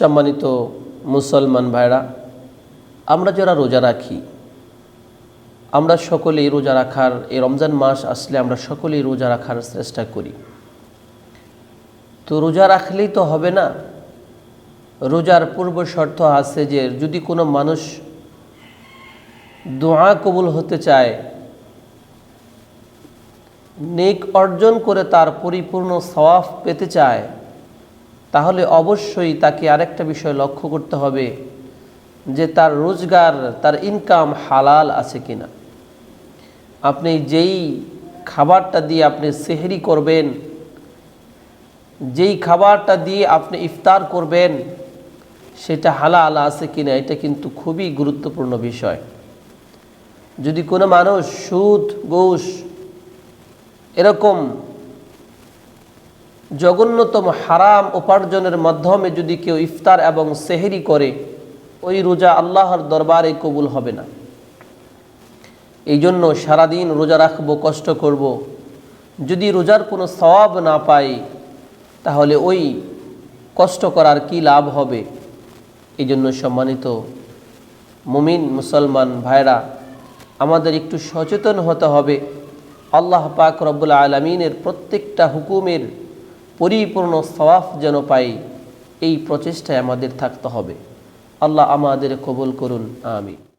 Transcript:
সম্মানিত মুসলমান ভাইরা, আমরা যারা রোজা রাখি, আমরা সকলেই রোজা রাখার, এই রমজান মাস আসলে আমরা সকলেই রোজা রাখার চেষ্টা করি। তো রোজা রাখলেই তো হবে না, রোজার পূর্ব শর্ত আছে যে যদি কোনো মানুষ দোয়া কবুল হতে চায়, নেক অর্জন করে তার পরিপূর্ণ সওয়াব পেতে চায়, তাহলে অবশ্যই তাকে আরেকটা বিষয় লক্ষ্য করতে হবে যে তার রোজগার, তার ইনকাম হালাল আছে কিনা। আপনি যেই খাবারটা দিয়ে আপনি সেহরি করবেন, যেই খাবারটা দিয়ে আপনি ইফতার করবেন, সেটা হালাল আছে কিনা, এটা কিন্তু খুবই গুরুত্বপূর্ণ বিষয়। যদি কোনো মানুষ সুদ, ঘুষ এরকম জঘন্যতম হারাম উপার্জনের মাধ্যমে যদি কেউ ইফতার এবং সেহরি করে, ওই রোজা আল্লাহর দরবারে কবুল হবে না। এই জন্য সারাদিন রোজা রাখবো, কষ্ট করব, যদি রোজার কোনো সওয়াব না পাই, তাহলে ওই কষ্ট করার কি লাভ হবে। এই জন্য সম্মানিত মুমিন মুসলমান ভাইরা, আমাদের একটু সচেতন হতে হবে। আল্লাহ পাক রব্বুল আলামিনের প্রত্যেকটা হুকুমের পরিপূর্ণ সওয়াব যেন পাই, এই প্রচেষ্টায় আমাদের থাকতে হবে। আল্লাহ আমাদের কবুল করুন, আমিন।